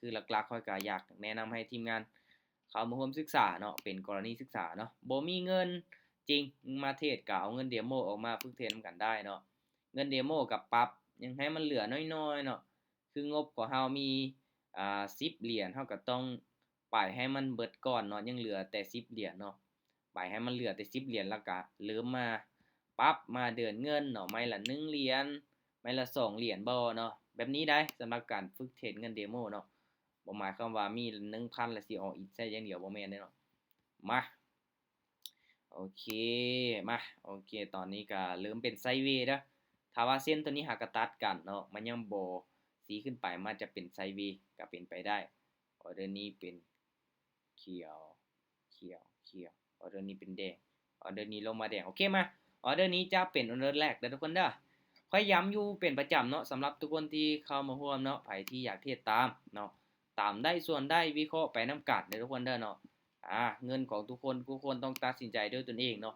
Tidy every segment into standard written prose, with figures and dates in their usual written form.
คือหลักๆข้อยก็อยากแนะนำให้ทีมงานเข้ามาร่วมศึกษาเนาะเป็นกรณีศึกษาเนาะบ่มีเงินจริงมาเทศก็เอาเงินเดโมออกมาฝึกเทศนำกันได้เนาะเงินเดโมก็ปรับยังให้มันเหลือน้อยๆเนาะคืองบของเรามี10เหรียญเราก็ต้องปล่อยให้มันเบิดก่อนเนาะยังเหลือแต่10เหรียญเนาะปล่อยให้มันเหลือแต่10เหรียญแล้วก็เริ่มมาปรับมาเดือนเงินเนาะไม้ละ1เหรียญไม้ละ2เหรียญบ่เนาะแบบนี้ได้สำหรับการฝึกเทรดเงินเดโมเนาะบ่หมายความว่ามี 1,000 แล้วสิออกอีกใช้อย่างเดียวบ่แม่นเด้เนาะมาโอเคมาโอเคตอนนี้ก็เริ่มเป็นไซด์เวย์เด้อถ้าว่าเส้นตัวนี้หากก็ตัดกันเนาะมันยังบ่สีขึ้นไปมันจะเป็นไซด์เวย์ก็เป็นไปได้ออร์เดอร์นี้เป็นเขียวเขียวเขียวออร์เดอร์นี้เป็นแดงออร์เดอร์นี้ลงมาแดงโอเคมาออร์เดอร์นี้จะเป็นออร์เดอร์แรกเด้อทุกคนเด้อค่อยย้ำอยู่เป็นประจำเนาะสำหรับทุกคนที่เข้ามาร่วมเนาะไผที่อยากเทรดตามเนาะตามได้ส่วนได้วิเคราะห์ไปนํกันเด้อทุกคนเด้อเนาะเงินของทุกคนต้องตัดสินใจด้วยตนเองเนาะ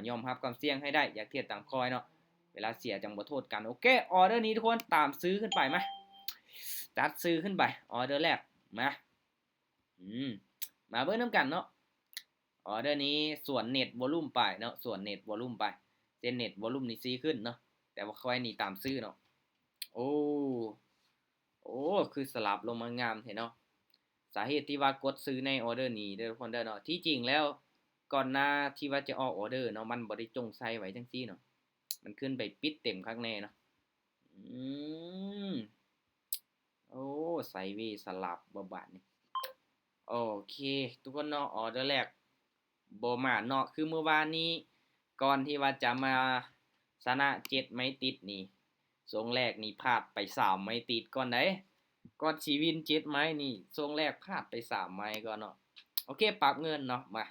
ยอมรับความเสี่ยงให้ได้อยากเทรดตามคอยเนาะเวลาเสียจังบ่โทษกันโอเคออร์เดอร์นี้ทุกคนตามซื้อขึ้นไปมาจัดซื้อขึ้นไปออเดอร์แรกมามาเบิ่งนํกันเนาะออเดอร์นี้ส่วนเน็ตวอลุ่มไปเนาะส่วนเน็ตวอลุ่มไปเส้นเน็ตวอลุ่มนี่ซีขึ้นเนาะแต่ว่าค่อยนี่ตามซื้อเนาะโอ้คือสลับลงมางามแท้เนาะสาเหตุที่ว่ากดซื้อในออเดอร์นี้เด้อทุกคนเด้อเนาะที่จริงแล้วก่อนหน้าที่ว่าจะออกออเดอร์เนาะมันบ่ได้จงใส่ไว้จังซี่เนาะมันขึ้นไปปิดเต็มข้างในเนาะอืมโอ้ไซด์เวย์สลับบ่บาดนี่โอเคทุกคนเนาะออเดอร์แรกบ่มาเนาะคือเมื่อวานนี้ก่อนที่ว่าจะมาชนะ7ไม้ติดนี่ทรงแรกนี่พลาดไป3ไม้ติดก่อนได้ก่อนสิวิน7ไม้นี่ทรงแรกพลาดไป3ไม้ก่อนเนาะโอเคปรับเงินเนาะมา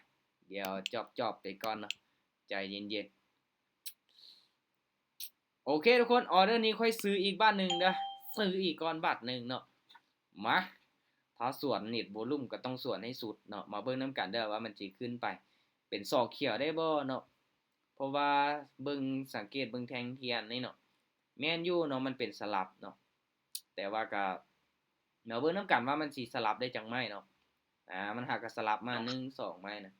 เดี๋ยวจอบไปก่อนเนาะใจเย็นๆโอเคทุกคนออเดอร์นี้ค่อยซื้ออีกบาทหนึ่งเด้อซื้ออีกก่อนบาทหนึ่งเนาะมาถ้าส่วนเน็ตโวลุ่มก็ต้องส่วนให้สุดเนาะมาเบิ่งนํกันเด้อว่ามันสิขึ้นไปเป็นศอกเขียวได้บ่เนาะเพราะว่าเบิ่งสังเกตเบิ่งแท่งเทียนนี่เนาะแม่นอยู่เนาะมันเป็นสลับเนาะแต่ว่าก็มาเบิ่งนํกันว่ามันสิสลับได้จังไม้เนาะมันหากก็สลับมา1 2ไม้นะ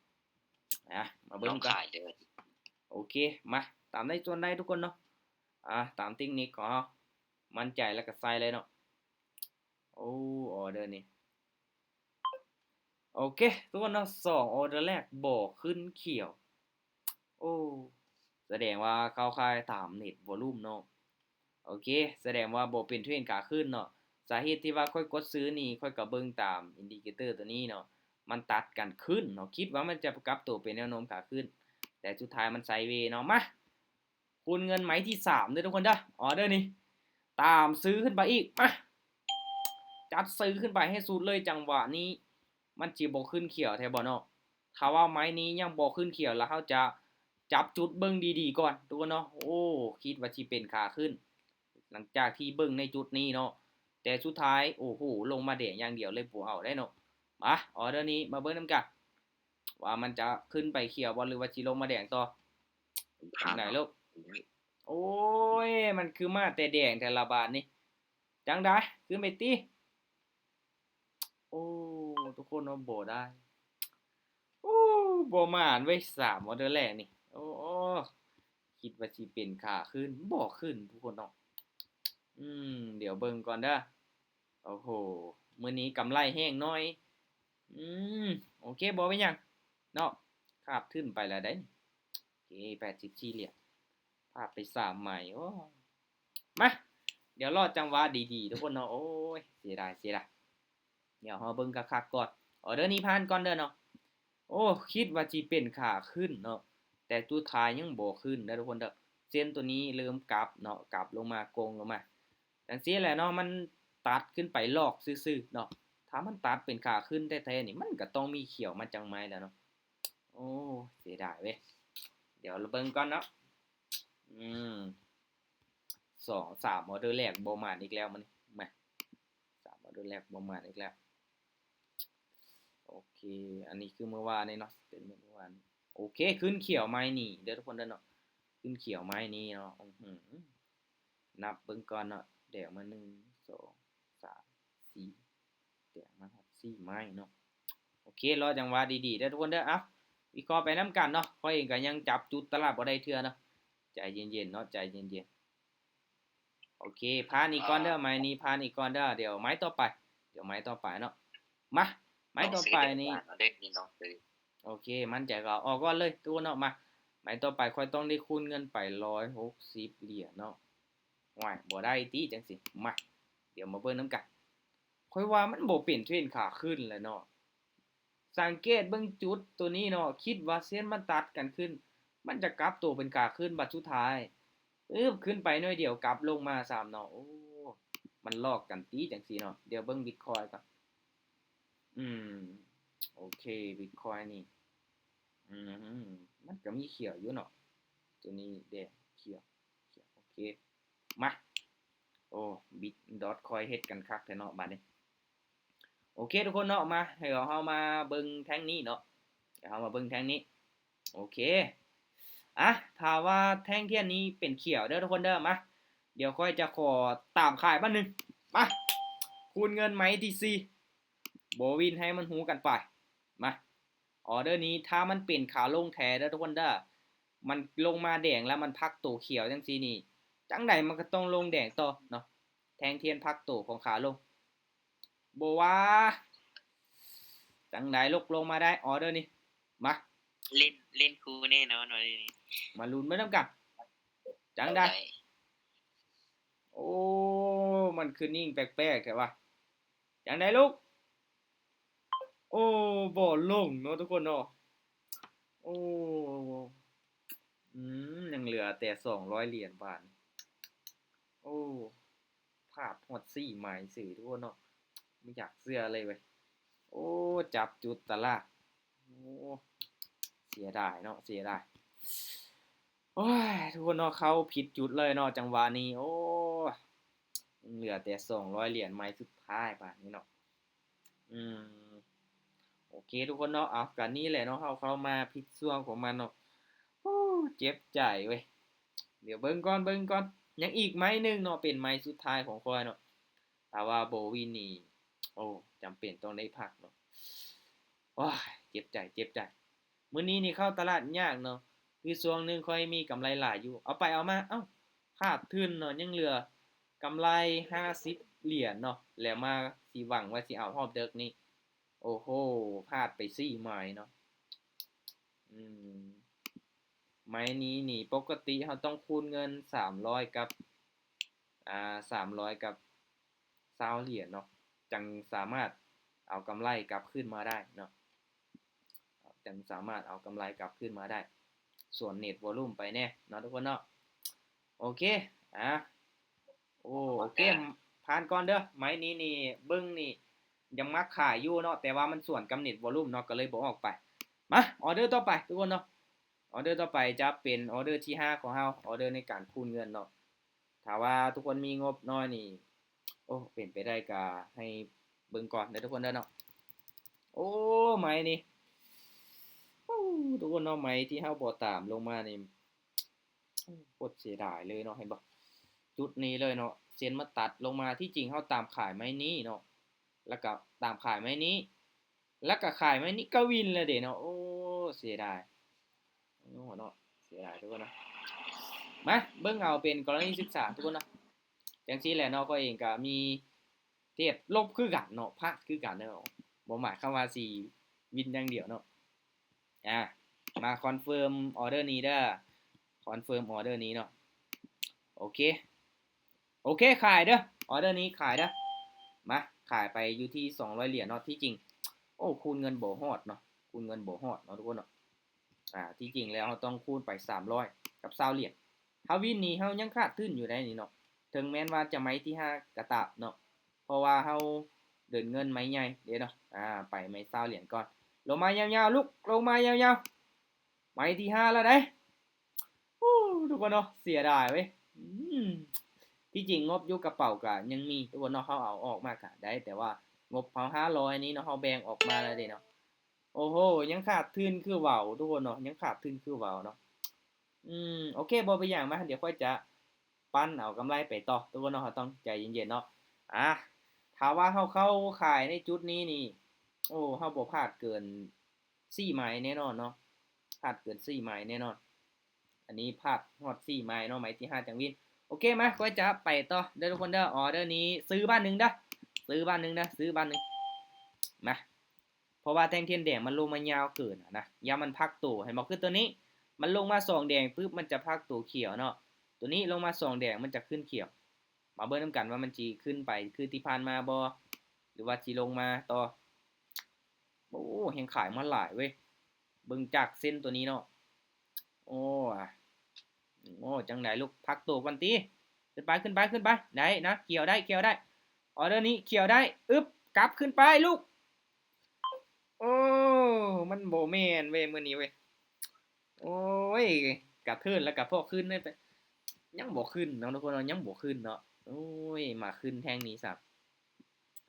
มาเบิ่งกันโอเคมาตามได้ส่วนได้ทุกคนเนาะตามเทคนิคของเรามั่นใจแล้วก็ใส่เลยเนาะโอ้ออเดอร์นี้โอเคทุกคนเนาะ2ออเดอร์แรกบ่ขึ้นเขียวโอ้แสดงว่าเข้าข่ายตามเน็ตวอลุ่มเนาะโอเคแสดงว่าบ่เป็นเทรนขาขึ้นเนาะสาเหตุที่ว่าค่อยกดซื้อนี่ค่อยก็เบิ่งตามอินดิเคเตอร์ตัวนี้เนาะมันตัดกันขึ้นเนาะคิดว่ามันจะกลับตัวเป็นแนวโน้มขาขึ้นแต่สุดท้ายมันไซด์เวย์เนาะมาคูณเงินไหมที่3เด้อทุกคนเด้อออเดอร์นี้ตามซื้อขึ้นไปอีกมาจัดซื้อขึ้นไปให้สุดเลยจังหวะนี้มันสิบ่ขึ้นเขียวแท้บ่เนาะถ้าว่าไม้นี้ยังบ่ขึ้นเขียวแล้วเราจะจับจุดเบิ่งดีๆก่อนทุกคนเนาะโอ้คิดว่าสิเป็นขาขึ้นหลังจากที่เบิ่งในจุดนี้เนาะแต่สุดท้ายโอ้โหลงมาแดงอย่างเดียวเลยบ่เอาได้เนาะมาออเดอร์นี้มาเบิ่งนํกันว่ามันจะขึ้นไปเขียวบ่หรือว่าสิลงมาแดงต่อจังได๋ลูกโอ้ยมันคือมาแต่แดงแต่ละบาทนี่จังได๋ขึ้นไปติโอ้ทุกคนเนาะบ่ได้โอ้บ่มานเว้ย3ออเดอร์แรกนี่โอ้คิดว่าสิเป็นขาขึ้นบ่ขึ้นทุกคนเนาะเดี๋ยวเบิ่งก่อนเด้อโอ้โฮมื้อนี้กำไรแฮงหน่อยอืมโอเคบ่เป็นหยังเนาะคาบทุนไปแล้วได้โอเค84เหรียญพลาดไป3ใหม่โอ้มาเดี๋ยวรอจังหวะดีๆทุกคนเนาะโอ้ยเสียดายเดี๋ยวเราเบิ่งคักๆก่อนออเดอร์นี้ผ่านก่อนเด้อเนาะโอ้คิดว่าสิเป็นขาขึ้นเนาะแต่สุดท้ายยังบ่ขึ้นเด้อทุกคนเด้อเส้นตัวนี้เริ่มกลับเนาะกลับลงมาโกงลงมาจังซี่แหละเนาะมันตัดขึ้นไปลอกซื่อๆเนาะถ้ามันตัดเป็นขาขึ้นแท้ๆนี่มันก็ต้องมีเขียวมาจังไม้แล้วเนาะโอ้เสียดายเว้ยเดี๋ยวเราเบิ่งก่อนเนาะอืม2 3ออเดอร์แรกบ่มาอีกแล้วมันมา3ออเดอร์แรกบ่มาอีกแล้วโอเคอันนี้คือเมื่อวานนี่เนาะเป็นเมื่อวานโอเคขึ้นเขียวไม้นี่เด้อทุกคนเด้อเนาะขึ้นเขียวไม้นี้เนาะนับเบิ่งก่อนเนาะได้ออกมา1 2 3 4 4ไม้เนาะโอเครอจังหวะดีๆเด้อทุกคนเด้อเอาวิเคราะห์ไปนํกันเนาะข้อยเองก็ยังจับจุดตลาดบ่ได้เทื่อเนาะใจเย็นๆเนาะใจเย็นๆโอเคผ่านอีกก่อนเด้อไม้นี้ผ่านอีกก่อนเด้อเดี๋ยวไม้ต่อไปเนาะมาไม้ต่อไปนี่โอเคมั่นใจก็ออกก่อนเลยทุกคนเนาะมาไม้ต่อไปค่อยต้องได้คูณเงินไป160เหรียญเนาะว้ายบ่ได้ติจังสิมาเดี๋ยวมาเบิ่งนํกันค่อยว่ามันบ่เป็นเทรนขาขึ้นแหละเนาะสังเกตเบิ่งจุดตัวนี้เนาะคิดว่าเส้นมันตัดกันขึ้นมันจะกลับตัวเป็นขาขึ้นบัดสุดท้ายขึ้นไปหน่อยเดียวกลับลงมา3เนาะโอ้มันลอกกันติจังซี่เนาะเดี๋ยวเบิ่ง Bitcoin ก่อนอืมโอเค Bitcoin นี่อืมมันก็มีเขียวอยู่เนาะตัวนี้แดงเขียวโอเคมาโอ้ Bit.coin เฮ็ดกันคักแท้เนาะบัดนี้โอเคทุกคนเนาะมาให้เฮามาเบิ่งแท่งนี้เนาะเดี๋ยวเฮามาเบิ่งแท่งนี้โอเคถ้าว่าแท่งเทียนนี้เป็นเขียวเด้อทุกคนเด้อมาเดี๋ยวค่อยจะขอตามขายบ้านนึงมาคูณเงินไหม TC โบวินให้มันหูกันไปมาออเดอร์นี้ถ้ามันเป็นขาลงแท้เด้อทุกคนเด้อมันลงมาแดงแล้วมันพักตัวเขียวจังซี่นี่จังไดมันก็ต้องลงแดงต่อเนาะแทงเทียนพักตัวของขาลงบ่ว่าจังไดลงมาได้ออเดอร์นี้มาเล่นคูแน่นอนวันนี้มาลุ้นไปนำกันจังไดโอ้มันคือนิ่งแปลกๆแท้ว่ะจังไดลูกโอ้บ่ลงเนาะทุกคนเนาะโอ้ยังเหลือแต่200เหรียญบาทโอ้พลาดฮอด4ไม้ซื่อทุกคนเนาะไม่อยากเชื่อเลยเว้ยโอ้จับจุดตลาดโอ้เสียดายเนาะเสียดายโอ้ยทุกคนเนาะเขาผิดจุดเลยเนาะจังหวะนี้โอ้เหลือแต่200เหรียญไม้สุดท้ายบาดนี้เนาะอืมโอเคทุกคนเนาะเอากันนี้แหละเนาะเข้ามาผิดช่วงของมันเนาะโอ้เจ็บใจเว้ยเดี๋ยวเบิ่งก่อนยังอีกไม้นึงเนาะเป็นไม้สุดท้ายของข้อยเนาะแต่ว่าโบวินนี่โอ้จำเป็นต้องได้พักเนาะโอ้ยเจ็บใจมื้อนี้นี่เข้าตลาดยากเนาะคือช่วงนึงค่อยมีกำไรหลายอยู่เอาไปเอามาเอ้าขาดทุนเนาะยังเหลือกำไร50เหรียญเนาะแล้วมาสิหวังว่าสิเอารอบเดึกนี้โอ้โหพลาดไป4ไม้เนาะอืมไม้นี้นี่ปกติเราต้องคูณเงิน300กับ300กับ20เหรียญเนาะจังสามารถเอากำไรกลับขึ้นมาได้เนาะจังสามารถเอากำไรกลับขึ้นมาได้ส่วนเน็ตวอลลุ่มไปแน่เนาะทุกคนเนาะโอเคโอเคผ่านก่อนเด้อไม้นี้นี่เบิ่งนี่ยังมักขายอยู่เนาะแต่ว่ามันส่วนกับเน็ตวอลลุ่มเนาะก็เลยบ่ออกไปมาออเดอร์ต่อไปทุกคนเนาะออเดอร์ต่อไปจะเป็นออเดอร์ที่5ของเราออเดอร์ในการคูณเงินเนาะถ้าว่าทุกคนมีงบน้อยนี่โอ้เป็นไปได้ก็ให้เบิ่งก่อนเด้อทุกคนเด้อเนาะโอ้ไม้นี่ทุกคนเนาะไม้ที่เฮาบ่ตามลงมานี่โคตรเสียดายเลยเนาะเห็นบ่จุดนี้เลยเนาะเส้นมาตัดลงมาที่จริงเฮาตามขายไม้นี้เนาะแล้วก็ตามขายไม้นี้แล้วก็ขายไม้นี้ก็วินเลยเด้เนาะโอ้เสียดายเนาะเสียดายทุกคนเนาะมาเบิ่งเอาเป็นกรณีศึกษาทุกคนเนาะจังซี่แหละเนาะก็เองก็มีเทศลบคือกันเนาะพลาดคือกันเนาะบ่หมายความว่าสิวินอย่างเดียวเนาะมาคอนเฟิร์มออเดอร์นี้เด้อคอนเฟิร์มออเดอร์นี้เนาะโอเคขายเด้อออเดอร์นี้ขายเด้อมาขายไปอยู่ที่200เหรียญเนาะที่จริงโอ้คูณเงินบ่ฮอดเนาะคูณเงินบ่ฮอดเนาะทุกคนเนาะที่จริงแล้วเราต้องคูณไป300กับ20เหรียญเฮาวินนี่เฮายังขาดทุนอยู่ได้นี่เนาะถึงแม้นว่าจะไม้ที่5กระตาบเนาะเพราะว่าเฮาเดินเงินไม้ใหญ่เด้เนาะไปไม้20เหรียญก่อนลงมายาวๆลุกลงมายาวๆไม้ที่5แล้วเด้ทุกคนเนาะเสียดายเว้ยที่จริงงบอยู่กระเป๋าก็ยังมีทุกคนเนาะเฮาเอาออกมาก็ได้แต่ว่างบเฮา500นี้เนาะเฮาแบ่งออกมาแล้วเด้เนาะโอ้โหยังขาดทุนคือเว้าทุกคนเนาะยังขาดทุนคือเว้าเนาะโอเคบ่เป็นหยังมาเดี๋ยวค่อยจะปั้นเอากำไรไปต่อทุกคนเนาะเราต้องใจเย็นๆเนาะถ้าว่าเฮาเข้าขายในจุดนี้นี่ โอ้เฮาบ่พลาดเกิน4ไม้แน่นอนเนาะพลาดเกิน4ไม้แน่นอนอันนี้พลาดฮอด4ไม้เนาะไม้ที่5จังวินโอเคมาก็จะไปต่อเด้อทุกคนเด้อออเดอร์นี้ซื้อบ้านหนึงเด้อซื้อบ้านหนึงนะซื้อบ้านหนึงมาเพราะว่าแท่งเทียนแดงมันลงมายาวเกินนะยามมันพักตัวให้บอกคือตัวนี้มันลงมา2แดงปึ๊บมันจะพักตัวเขียวเนาะตัวนี้ลงมา2แดงมันจะขึ้นเขียวมาเบิ่งนำกันว่ามันสิขึ้นไปคือที่ผ่านมาบ่หรือว่าสิลงมาต่อโอ้แฮงขายมาหลายเว้ยเบิ่งจากเส้นตัวนี้เนาะโอ้โอ้จังไดลูกพักตัวก่อนติขึ้นไปขึ้นไปขึ้นไปได้นะเขียวได้เขียวได้ออเดอร์นี้เขียวได้อึ๊บกลับขึ้นไปลูกโอ้มันบ่แม่นเว้ยมื้อนี้เว้ยโอ้ยกระเทินแล้วก็พอขึ้นได้ไปยังบ่ขึ้นเนาะทุกคนเนาะยังบ่ขึ้นเนาะโอ้ยมาขึ้นแท่งนี้ซับ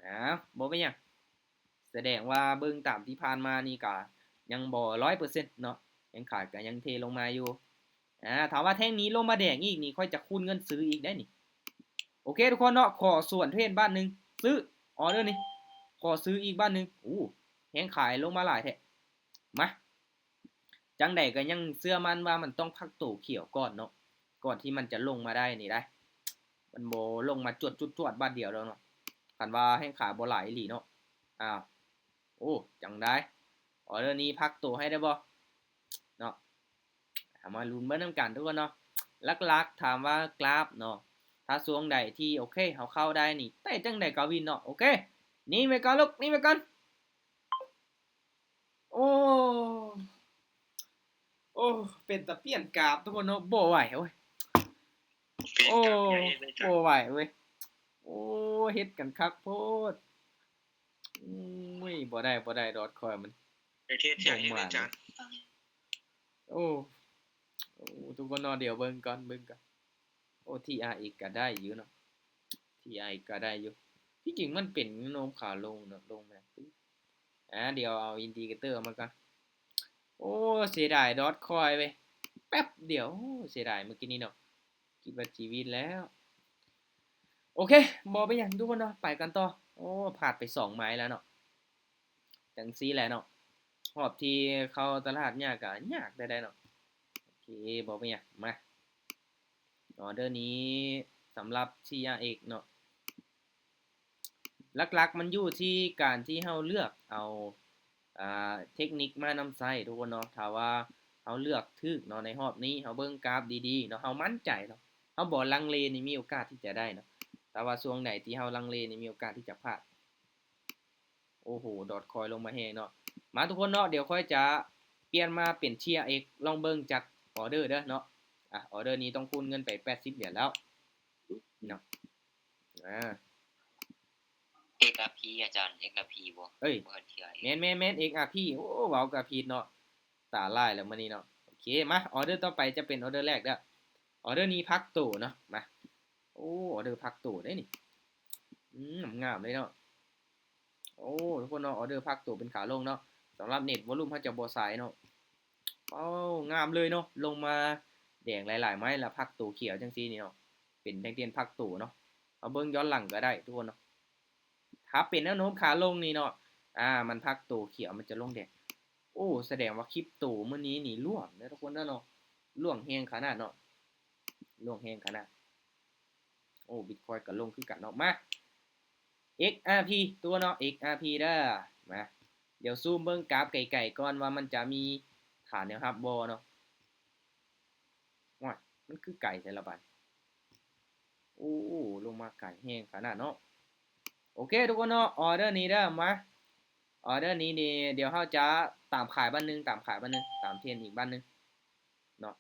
อ้าวบ่เป็นหยังแสดงว่าเบิ่งตามที่ผ่านมานี่ก็ยังบ่100%เนาะยังขาดก็ยังเทลงมาอยู่ถามว่าแท่งนี้ลงมาแดงอีกนี่ค่อยจะคูณเงินซื้ออีกได้นี่โอเคทุกคนเนาะขอส่วนเทรนบ้านหนึงซื้อออเดอร์นี่ขอซื้ออีกบ้านหนึงโอ้แฮงขายลงมาหลายแท้มาจังใดก็ยังเชื่อมั่นว่ามันต้องพักตู้เขียวก่อนเนาะก่อนที่มันจะลงมาได้นี่ได้มันบ่ลงมาจวดจวดบ้านเดียวแล้วเนาะคันว่าแฮงขายบ่หลายอีหลีเนาะอ้าวโอ้จังได้ออเดอร์นี้พักตู้ให้ได้บ่เนาะมาลุ้นเบิ่งนำกันทุกคนเนาะลักๆถามว่ากราฟเนาะถ้าช่วงใดที่โอเคเฮาเข้าได้นี่แต่จังใดก็วินเนาะโอเคนี่ไว้ก่อนลูกนี่ไว้ก่อนโอ้โอ้เป็นตาเปลี่ยนกราฟทุกคนเนาะบ่ไหวเว้ยเป็นโอ้กับใหญ่เลยจ้ะบ่ไหวเว้ยโอ้เฮ็ดกันคักโพดอุ้ยบ่ได้ดอทคอยมันประเทศใหบ่ญ่เลมานยจ้ะโอ้โอ้ทุกคนเนาะเดี๋ยวเบิ่งก่อนโอ้ TRX ก็ได้อยู่เนาะ TRX ก็ได้อยู่ที่จริงมันเป็นโน้มขาลงเนาะลงมาเดี๋ยวเอาอินดิเคเตอร์มาก่อนโอ้เสียดายดอทคอยเว้ยแป๊บเดียวโอ้เสียดายเมื่อกี้นี้เนาะคิดว่าชีวิตแล้วโอเคบ่เป็นหยังทุกคนเนาะไปกันต่อโอ้พลาดไป2ไม้แล้วเนาะจังซี่แหละเนาะรอบที่เข้าตลาดยากก็ยากได้เนาะโอเคบ่เป็นหยังมาออเดอร์นี้สำหรับ TRX เนาะหลักๆมันอยู่ที่การที่เฮาเลือกเอาเทคนิคมานำใช้ทุกคนเนาะถ้าว่าเฮาเลือกถูกเนาะในรอบนี้เฮาเบิ่งกราฟดีๆเนาะเฮามั่นใจเนาะเฮาบ่ลังเลนี่มีโอกาสที่จะได้เนาะแต่ว่าช่วงใดที่เฮาลังเลนี่มีโอกาสที่จะพลาดโอ้โฮดอทคอยลงมาแฮงเนาะมาทุกคนเนาะเดี๋ยวค่อยจะเปลี่ยนมาเป็น TRX ลองเบิ่งจากออเดอร์เด้อเนาะออเดอร์นี้ต้องคูณเงินไป80เหรียญแล้วเนาะอา XRP อาจารย์ XRP บ่เอ้ยบ่ทันเที่ยแม่น XRP โอ้เว้ากับผิดเนาะตาลายแล้วมื้อนี้เนาะโอเคมาออเดอร์ต่อไปจะเป็นออเดอร์แรกเด้อออเดอร์นี้พักตู้เนาะมาโอ้ออเดอร์พักตู้ได้นี่งามเลยเนาะโอ้ทุกคนเนาะออเดอร์พักตู้เป็นขาลงเนาะสำหรับเน็ตวอลลุ่มเฮาจะบ่สายเนาะโอ้งามเลยเนาะลงมาแดงหลายๆไม้แล้วพักตู้เขียวจังซี่นี่เนาะเป็นแท่งเทียนพักตู้เนาะเอาเบิ่งย้อนหลังก็ได้ทุกคนเนาะถ้าเป็นแนวโน้มขาลงนี่เนาะมันพักตู้เขียวมันจะลงแดง โอ้แสดงว่าคริปโตมื้อนี้นี่ร่วงเด้อทุกคนเด้อเนาะร่วงแฮงขนาดเนาะร่วงแฮงขนาดโอ้บิตคอยน์ก็ลงคือกันเนาะมา XRP ตัวเนาะ XRP เด้อมาเดี๋ยวซูมเบิ่งกราฟไกลๆก่อนว่ามันจะมีฐานแนวรับบ่เนาะว้ายมันคือไกลแท้ละบัดโอ้ลงมาไกลแฮงขนาดเนาะโอเคทุกคนเนาะออเดอร์นี้เด้อมาออเดอร์นี้นี่เดี๋ยวเราจะตามขายบ้านหนึงตามขายบ้านหนึงตามเทรนอีกบ้านหนึง เนาะ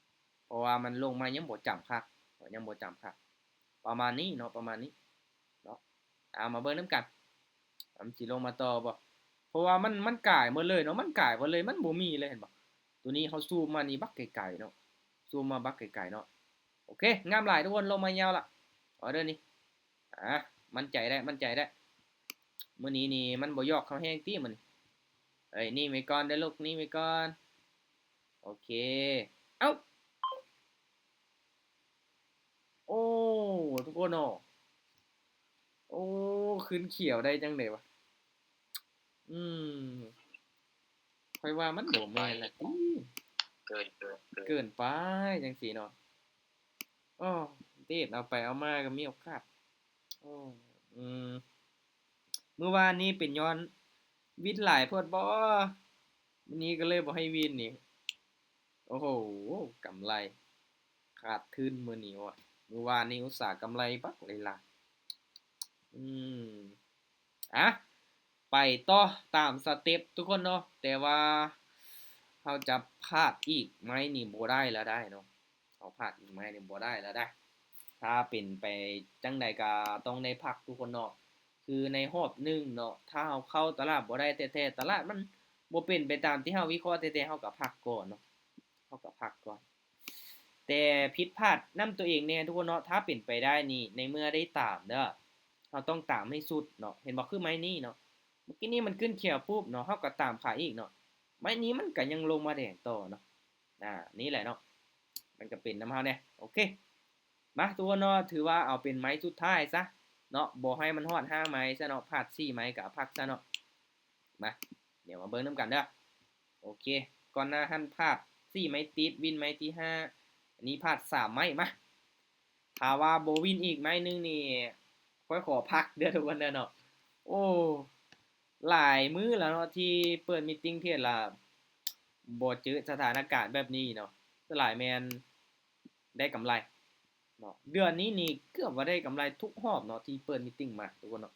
เพราะว่ามันลงมายังบ่จำคักยังบ่จำคักประมาณนี้เนาะประมาณนี้เนาะเอามาเบิ่งนำกันมันสิลงมาต่อบ่เพราะว่ามันก่ายหมดเลยเนาะมันก่ายหมดเลยมันบ่มีเลยเห็นบ่ตัวนี้เขาซูมมานี่บักไกลๆเนาะซูมมาบักไกลๆเนาะโอเคงามหลายทุกคนลงมายาวละออเดอร์นี้มั่นใจได้มั่นใจได้มื้อนี้นี่มันบ่ยอกเขาแฮงติมื้อนี้เฮ้ยนี่ไว้ก่อนเด้อลูกนี่ไว้ก่อนโอเคเอ้า โอ้ทุกคนเนาะโอ้ขึ้นเขียวได้จังได๋วะ อืมค่อยว่ามันบ่แม่นละติเกินเกินไปจังซี่เนาะอ้อเดทเอาไปเอามาก็มีโอกาสอ้ออืมมื้อวานนี้เป็นย้อนวินหลายโพดบ่มื้อนี้ก็เลยบ่ให้วินนี่โอ้โฮกำไรขาดทุนมื้อนี้ว่ะมื้อวานนี้อุตส่าห์กำไรบักหลายๆอะไปต่อตามสเต็ปทุกคนเนาะแต่ว่าเราจะพลาดอีกไหมนี่บ่ได้แล้วได้เนาะเราพลาดอีกไหมนี่บ่ได้แล้วได้ถ้าเป็นไปจังใดก็ต้องได้พักทุกคนเนาะคือในรอบหนึ่งเนาะถ้าเราเข้าตลาดบ่ได้แท้ๆตลาดมันบ่เป็นไปตามที่เราวิเคราะห์แท้ๆเราก็พักก่อนเนาะเราก็พักก่อนแต่ผิดพลาดนำตัวเองแน่ทุกคนเนาะถ้าเป็นไปได้นี่ในเมื่อได้ตามเด้อเราต้องตามให้สุดเนาะเห็นบ่คือไม้นี้เนาะเมื่อกี้นี้มันขึ้นเขียวปุ๊บเนาะเราก็ตามขายอีกเนาะไม้นี้มันก็ยังลงมาแดงต่อเนาะนี่แหละเนาะมันก็เป็นนำเราแน่โอเคมาทุกคนเนาะถือว่าเอาเป็นไม้สุดท้ายซะเนาะบ่ให้มันฮอด5ไม้ซะเนาะพลาด4ไม้ก็พักซะเนาะมาเดี๋ยวมาเบิ่งนำกันเด้อโอเคก่อนหน้าหันพลาด4ไม้ติดวินไม้ที่5อันนี้พลาด3ไม้มาถ้าว่าบ่วินอีกไม้นึงนี่ค่อยขอพักเด้อทุกคนเด้อเนาะโอ้หลายมื้อแล้วเนาะที่เปิดมีตติงเทื่อละบ่เจอสถานการณ์แบบนี้เนาะหลายแม่นได้กำไรเนาะเดือนนี้นี่เกือบว่าได้กำไรทุกรอบเนาะที่เปิดมีตติงมาทุกคนเนาะ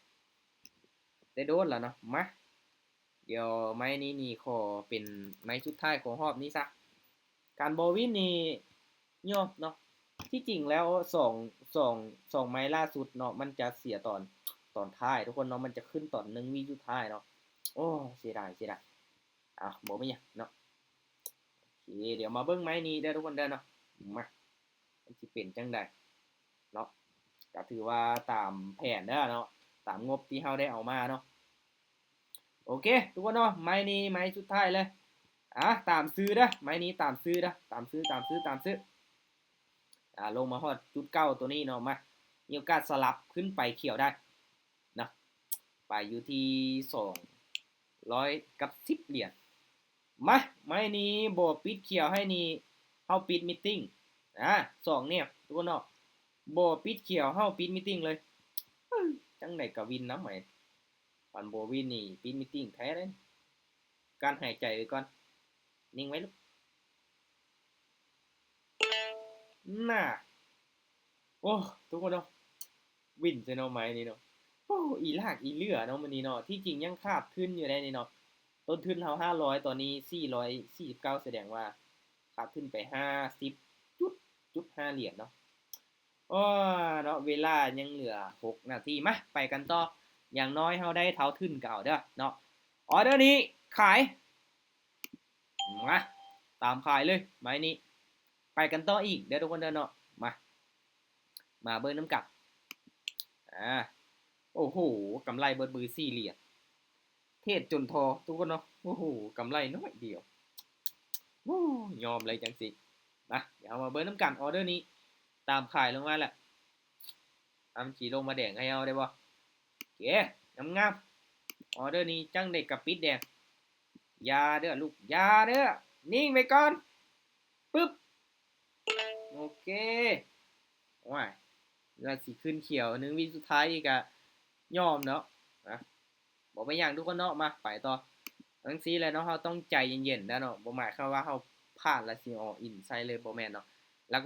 ได้โดนแล้วเนาะมาเดี๋ยวไม้นี้นี่ขอเป็นไม้สุดท้ายของรอบนี้ซะการบ่วินนี่ยอมเนาะที่จริงแล้วสองไม้ล่าสุดเนาะมันจะเสียตอนท้ายทุกคนเนาะมันจะขึ้นตอน1วิสุดท้ายเนาะโอ้เสียดายบ่มีหยังเนาะโอเคเดี๋ยวมาเบิ่งไม้นี้เด้อทุกคนเด้อเนาะมามันสิเป็นจังได๋เนาะก็ถือว่าตามแผนเด้อเนาะตามงบที่เราได้เอามาเนาะโอเคทุกคนเนาะไม้นี้ไม้สุดท้ายเลยตามซื้อเด้อไม้นี้ตามซื้อเด้อตามซื้อลงมาฮอดจุดเก้าตัวนี้เนาะมามีโอกาสสลับขึ้นไปเขียวได้นะไปอยู่ที่210 เหรียญมาไม้นี้บ่ปิดเขียวให้นี่เฮาปิดมีตติ้ง2เนี่ยทุกคนเนาะบ่ปิดเขียวเฮาปิดมีตติ้งเลยจังได๋ก็วินนำแหมปันบ่วินนี่ปิดมีตติ้งแท้เลยการหายใจไว้ก่อนนิ่งไว้ลูกน่าโอ้ทุกคนเนาะวินใช่เนาะไม้นี้เนาะโอ้อีลากอีเลือเนาะมื้อนี้เนาะที่จริงยังขาดทุนอยู่ได้นี่เนาะต้นทุนเรา500ตอนนี้449แสดงว่าขาดทุนไป50.5 เหรียญเนาะอ้อเนาะเวลายังเหลือ6นาทีมาไปกันต่ออย่างน้อยเราได้เท่าทุนเก่าเด้อเนาะออเดอร์นี้ขายมาตามขายเลยไม้นี้ไปกันต่ออีกเดี๋ยวทุกคนเด้อเนาะมาเบิ่งน้ำกับโอ้โหกำไรเบิดมือ4 เหรียญเทศจนทอทุกคนเนาะโอ้โหกำไรน้อยเดียวโอ้ยอมเลยจังสิมาเดี๋ยวมาเบิ่งน้ำกันออเดอร์นี้ตามขายลงมาแหละตามสีลงมาแดงให้เอาได้บ่โอเคงามๆออเดอร์นี้จังเด็กกับปิดแดงยาเด้อลูกยาเด้อนิ่งไปก่อนปึ๊บโอเคว้ายแล้วสิขึ้นเขียว1วิสุดท้ายอีกอะยอมเนาะนะบ่เป็นหยังทุกคนเนาะมาไปต่อจังซี่แหละเนาะเราต้องใจเย็นๆนะเนาะบ่หมายความว่าเราพลาดแล้วสิall in ใส่เลยบ่แม่นเนาะ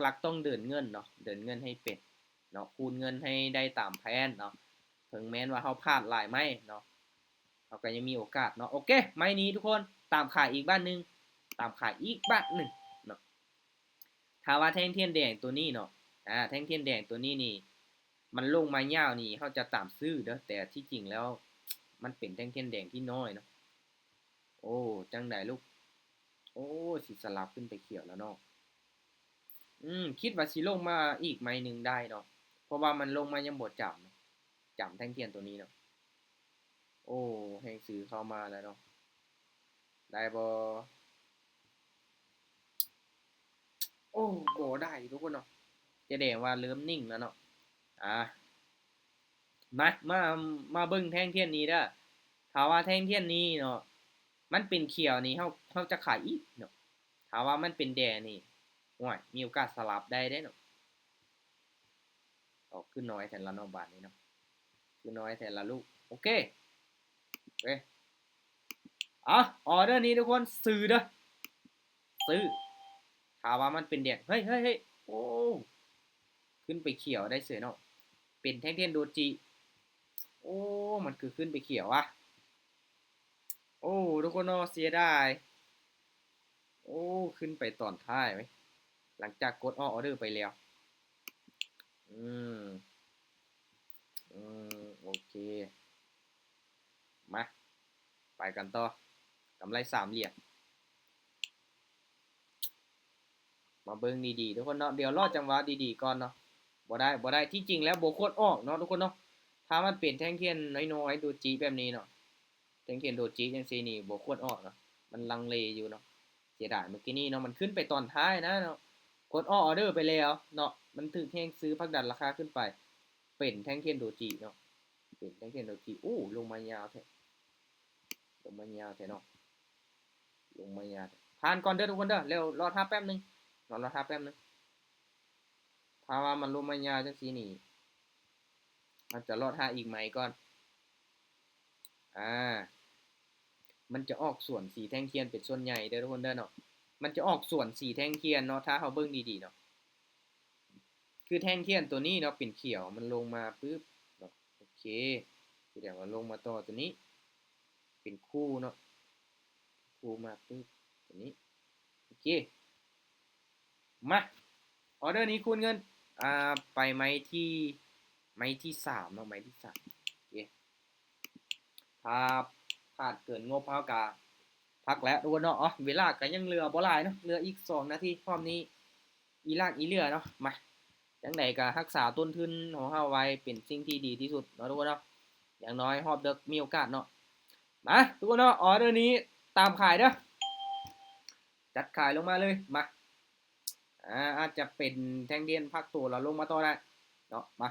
หลักๆต้องเดินเงินเนาะเดินเงินให้เป็นเนาะคูณเงินให้ได้ตามแผนเนาะถึงแม้ว่าเราพลาดหลายไม้เนาะเราก็ยังมีโอกาสเนาะโอเคไม้นี้ทุกคนตามขายอีกบ้านหนึงตามขายอีกบ้านหนึ่งเนาะถ้าว่าแท่งเทียนแดงตัวนี้เนาะแท่งเทียนแดงตัวนี้นี่มันลงมายาวนี่เราจะตามซื้อเด้อแต่ที่จริงแล้วมันเป็นแท่งเทียนแดงที่น้อยเนาะโอ้จังไดลูกโอ้สิสลับขึ้นไปเขียวแล้วเนาะคิดว่าสิลงมาอีกไม้หนึ่งได้เนาะเพราะว่ามันลงมายังบ่จำแท่งเทียนตัวนี้เนาะโอ้ให้ซื้อเข้ามาแล้วเนาะได้บ่โอ้บ่ได้ทุกคนเนาะแสดงว่าเริ่มนิ่งแล้วเนาะอ่ามาเบิ่งแท่งเทียนนี้เด้อ ถ้าว่าแท่งเทียนนี้เนาะมันเป็นเขียวนี่เฮาจะขายอีกเนาะถ้าว่ามันเป็นแดงนี่โอ้ยมีโอกาสสลับได้เด้เนาะออกขึ้นน้อยแทนละเนาะบาทนี้เนาะขึ้นน้อยแทนละลูกโอเคอ่ะออเดอร์นี้ทุกคนซื้อเด้อซื้อถ้าว่ามันเป็นแดงเฮ้ยโอ้ขึ้นไปเขียวได้เสียเนาะเป็นแท่งเทียนโดจิโอ้มันคือขึ้นไปเขียวอะโอ้ทุกคนเนาะเสียดายโอ้ขึ้นไปตอนท้ายไหมหลังจากกดออเดอร์ไปแล้วอืมโอเคมาไปกันต่อกำไร3 เหรียญมาเบิ่งดีๆทุกคนเนาะเดี๋ยวรอจังหวะดีๆก่อนเนาะบ่ได้ที่จริงแล้วโบโคตรออกเนาะทุกคนเนาะถ้ามันเปลี่ยนแท่งเทียนน้อยๆโดจิแบบนี้เนาะแท่งเทียนโดจิจังซี่นี่โบโคตรออกเนาะมันลังเลอยู่เนาะเสียดายเมื่อกี้นี้เนาะมันขึ้นไปตอนท้ายนะเนาะกดออเดอร์ไปแล้วเนาะมันถึกแฮงซื้อพักดันราคาขึ้นไปเป็นแท่งเทียนโดจิเนาะเป็นแท่งเทียนโดจิอู้ลงมายาวแท้ลงมายาวแท้เนาะลงมายาวผ่านก่อนเด้อทุกคนเด้อเร็วรอท่าแป๊บนึงรอท่าแป๊บนึงถ้าว่ามันลงมายาวจังซี่นี่มันจะรอท่าอีกไหมก่อนอ่ามันจะออกส่วนสีแท่งเทียนเป็นส่วนใหญ่เด้อทุกคนเด้อเนาะมันจะออกส่วนสีแท่งเทียนเนาะถ้าเฮาเบิ่งดีๆเนาะคือแท่งเทียนตัวนี้เนาะเป็นเขียวมันลงมาปึ๊บเนาะโอเคแสดงว่าลงมาต่อตัวนี้เป็นคู่เนาะคู่มาปึ๊บตัวนี้โอเคมาออเดอร์นี้คูณเงินไปไม้ที่3เนาะไม้ที่3โอเคถ้าขาดเกินงบเฮากะพักแล้วทุกคนเนาะอ๋อเวลาก็ยังเหลือบ่หลายเนาะเหลืออีก2 นาทีพร้อมนี้อีลากอีเหลือเนาะมาจังไดก็รักษาต้นทุนของเฮาไว้เป็นสิ่งที่ดีที่สุดเนาะทุกคนเนาะอย่างน้อยรอบดึกมีโอกาสเนาะมาทุกคนเนาะออเดอร์นี้ตามขายเด้อจัดขายลงมาเลยมาอาจจะเป็นแท่งเทียนพักตัวแล้วลงมาต่อได้เนาะมา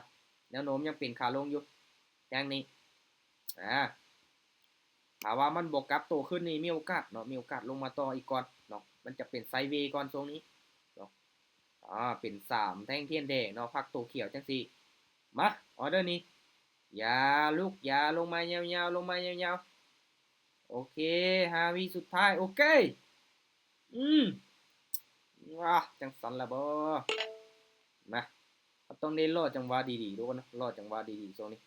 แนวโน้มยังเป็นขาลงอยู่แท่งนี้ถามว่ามันบวกกลับโตขึ้นนี่มีโอกาสเนาะมีโอกาสลงมาต่ออีกก่อนเนาะมันจะเป็นไซด์เวย์ก่อนทรงนี้เนาะเป็น3แท่งเทียนแดงเนาะพักโตเขียวจังซี่มาออเดอร์นี้อย่าลุกอย่าลงมายาวๆลงมายาวๆโอเค5 วิสุดท้ายโอเคว้าจังสันละบ่มาต้องได้รอจังหวะดีๆทุกคนนะรอจังหวะดีๆทรงนี้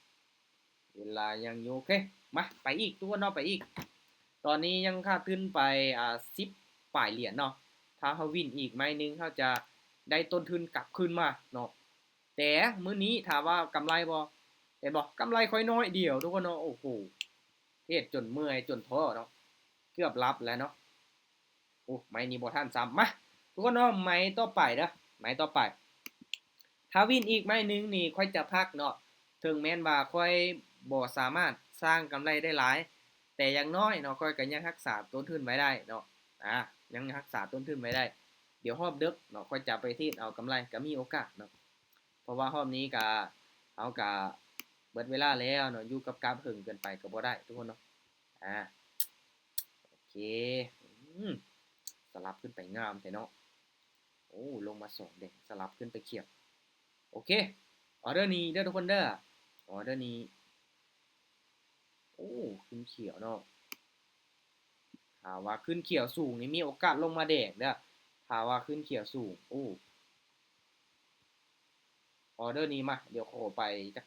เวลายังอยู่โอเคมาไปอีกทุกคนเนาะไปอีกตอนนี้ยังขาดทุนไป10ปลายเหรียญเนาะถ้าเขาวินอีกไม้นึงเขาจะได้ต้นทุนกลับคืนมาเนาะแต่มื้อนี้ถามว่ากำไรบ่แต่บอกกำไรค่อยน้อยเดียวทุกคนเนาะโอ้โหเฮ็ดจนเมื่อยจนท้อเนาะเกือบรับแล้วเนาะโอ้ไม้นี้บ่ทันซ้ำมาทุกคนเนาะไม้ต่อไปเด้อไม้ต่อไปถ้าวินอีกไม้นึงนี่ค่อยจะพักเนาะถึงแม้นว่าค่อยบ่สามารถสร้างกำไรได้หลายแต่อย่างน้อยเนาะค่อยก็ยังรักษาต้นทุนไว้ได้เนาะยังรักษาต้นทุนไว้ได้เดี๋ยวรอบดึกเนาะค่อยจะไปเทรดเอากำไรก็มีโอกาสเนาะเพราะว่ารอบนี้ก็เอาก็เบิดเวลาแล้วเนาะอยู่กับกราฟหึงเกินไปก็บ่ได้ทุกคนเนาะโอเคสลับขึ้นไปงามแต่เนาะโอ้ลงมา2แดงสลับขึ้นไปเขียวโอเคออเดอร์นี้เด้อทุกคนเด้อออเดอร์นี้โอ้ขึ้นเขียวเนาะถ้าว่าขึ้นเขียวสูงนี่มีโอกาสลงมาแดงเด้อถ้าว่าขึ้นเขียวสูงโอ้ออเดอร์นี้มาเดี๋ยวขอไปจัก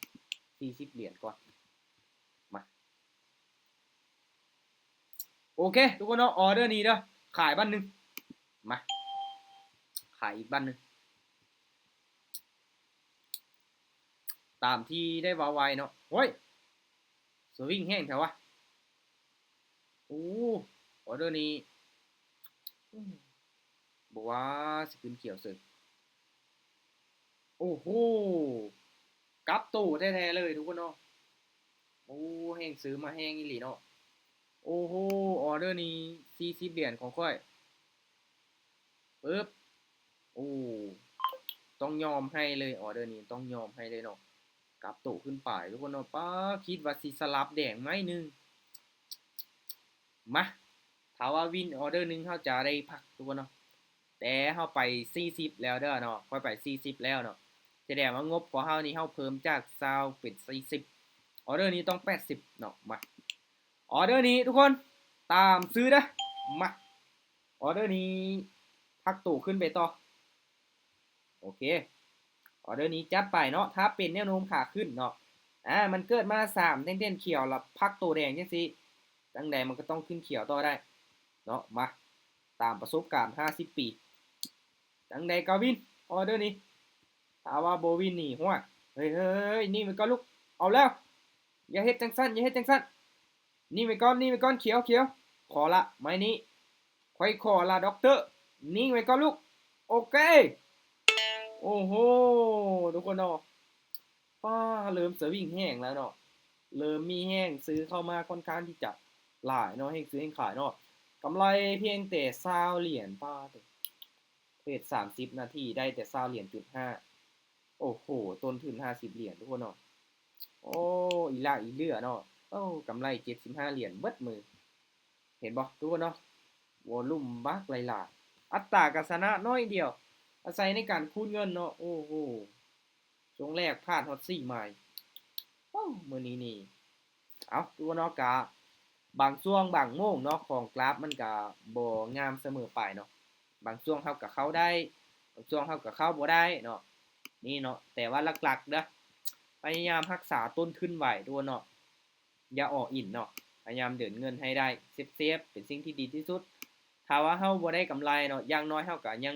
40 เหรียญก่อนมาโอเคทุกคนเนาะออเดอร์นี้เด้อขายบ้านนึงมาขายอีกบ้านนึงตามที่ได้วาไว้เนาะโอ้ยสวิงแห้งแถววะโอ้ออเดอร์นี้บอกว่าสกินเขียวสึกโอ้โหกลับตู้แท้ๆเลยทุกคนเนาะโอ้แห้งซื้อมาแห้งอีหลีเนาะโอ้โหออเดอร์นี้40 เหรียญของค่อยปึ๊บโอ้ต้องยอมให้เลยออเดอร์นี้ต้องยอมให้เลยเนาะกลับตู้ขึ้นไปทุกคนเนาะป้าคิดว่าสิสลับแดงไหมนึง มาถ้าว่าวินออเดอร์หนึงเฮาจะได้พักทุกคนเนาะแต่เฮาไป40แล้วเด้อเนาะค่อยไป40แล้วเนาะแสดงว่างบของเฮานี่เฮาเพิ่มจาก20เป็น40ออเดอร์นี้ต้อง80เนาะมาออเดอร์นี้ทุกคนตามซื้อนะมาออเดอร์นี้พักตู่ขึ้นไปต่อโอเคออเดอร์นี้จัดไปเนาะถ้าเป็นแนวโน้มขาขึ้นเนาะมันเกิดมา3เต้นๆเขียวแล้วพักตัวแดงจังซี่จังใดมันก็ต้องขึ้นเขียวต่อได้เนาะมาตามประสบการณ์50ปีจังใดก็วินออเดอร์นี้ถ้าว่าบ่วินนี่ฮ้วยเฮ้ยๆนี่มันก็ลุกเอาแล้วอย่าเฮ็ดจังซั่นอย่าเฮ็ดจังซั่นนี่ไว้ก่อนนี่ไว้ก่อนเขียวขอละไม้นี้ค่อยขอละด็อกเตอร์นิ่งไว้ก่อนลูกโอเคโอ้โหทุกคนเนาะป้าเริ่มสวิงแห้งแล้วเนาะเริ่มมีแห้งซื้อเข้ามาค่อนข้างที่จะหลายเนาะให้ซื้อให้ขายเนาะกำไรเพียงแต่20เหรียญป้าเทรด30นาทีได้แต่20เหรียญจุด5โอ้โหต้นทุน50เหรียญทุกคนเนาะโอ้อีหลาอีเหลือเนาะโอ้กำไร75เหรียญเบิดมือเห็นบ่ทุกคนเนาะวอลุ่มบักหลายๆอัตราการชนะน้อยเดียวอาศัยในการคูณเงินเนาะโอ้โหช่วงแรกพลาดฮอต4ไม้โอ้มื้อนี้นี่เอาทุกคนเนาะกะบางช่วงบางโมงเนาะของกราฟมันก็บ่งามเสมอไปเนาะบางช่วงเฮาก็เข้าได้บางช่วงเฮาก็เข้าบ่ได้เนาะนี่เนาะแต่ว่าหลักๆเด้อพยายามรักษาต้นทุนไว้ทุกคนเนาะอย่าออกอินเนาะพยายามเดินเงินให้ได้เซฟๆเป็นสิ่งที่ดีที่สุดถ้าว่าเฮาบ่ได้กำไรเนาะอย่างน้อยเฮาก็ยัง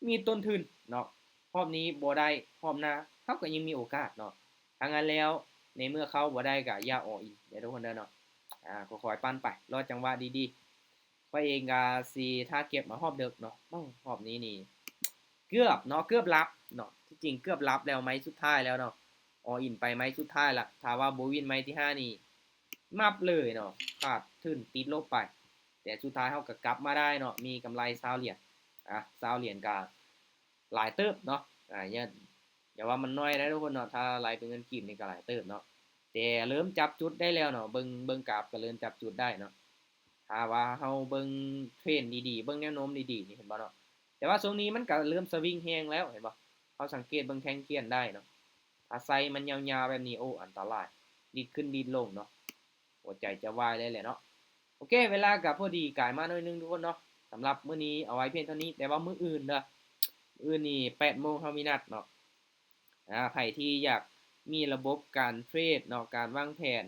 มีต้นทุนเนาะรอบนี้บ่ได้รอบหน้าเฮาก็ยังมีโอกาสเนาะถ้างั้นแล้วในเมื่อเขาบ่ได้ก็อย่าออกอินเด้อทุกคนเด้อเนาะก็ค่อยๆปั้นไปรอจังหวะดีๆข้อยเองก็สิถ้าเก็บมารอบดึกเนาะรอบนี้นี่เกือบเนาะเกือบลับเนาะที่จริงเกือบลับแล้วไม้สุดท้ายแล้วเนาะอออินไปไม้สุดท้ายละถ้าว่าบ่วินไม้ที่5นี่มับเลยเนาะขาดทุนติดลบไปแต่สุดท้ายเฮาก็กลับมาได้เนาะมีกำไร20เหรียญ20เหรียญก็หลายเติบเนาะอย่าว่ามันน้อยนะทุกคนเนาะถ้าไหลเป็นเงินกีบนี่ก็หลายเติบเนาะแต่เริ่มจับจุดได้แล้วเนาะเบิ่งกราฟก็เริ่มจับจุดได้เนาะถ้าว่าเฮาเบิ่งเทรนด์ดีๆเบิ่งแนวโน้มดีๆนี่เห็นบ่เนาะแต่ว่าช่วงนี้มันก็เริ่มสวิงแฮงแล้วเห็นบ่เฮาสังเกตเบิ่งแท่งเทียนได้เนาะถ้าไซมันยาวๆแบบนี้โอ้อันตรายดีดขึ้นดีดลงเนาะหัวใจจะวายเลยแหละเนาะโอเคเวลาก็พอดีกายมาหน่อยนึงทุกคนเนาะสำหรับมื้อนี้เอาไว้เพียงเท่านี้แต่ว่ามื้ออื่นเด้อมื้ออื่นนี่8 โมงเฮามีนัดเนาะใครที่อยากมีระบบการเทรดเนาะการวางแผน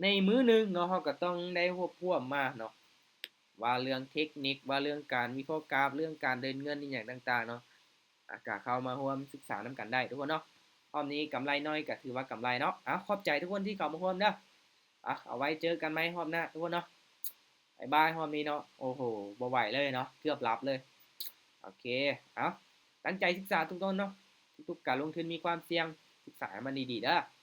ในมื้อหนึงเนาะเฮาก็ต้องได้ควบมาเนาะว่าเรื่องเทคนิคว่าเรื่องการวิเคราะห์กราฟเรื่องการเดินเงินอีหยังต่างๆเนาะก็เข้ามาร่วมศึกษานำกันได้ทุกคนเนาะรอบนี้กำไรน้อยก็ถือว่ากำไรเนาะขอบใจทุกคนที่เข้ามาร่วมเด้อเอาไว้เจอกันใหม่รอบหน้าทุกคนเนาะบ๊ายบายรอบนี้เนาะโอ้โหบ่ไหวเลยเนาะเกือบหลับเลยโอเคตั้งใจศึกษาทุกคนเนาะทุกๆการลงทุนมีความเสี่ยงศึกษาให้มันดีๆเด้อ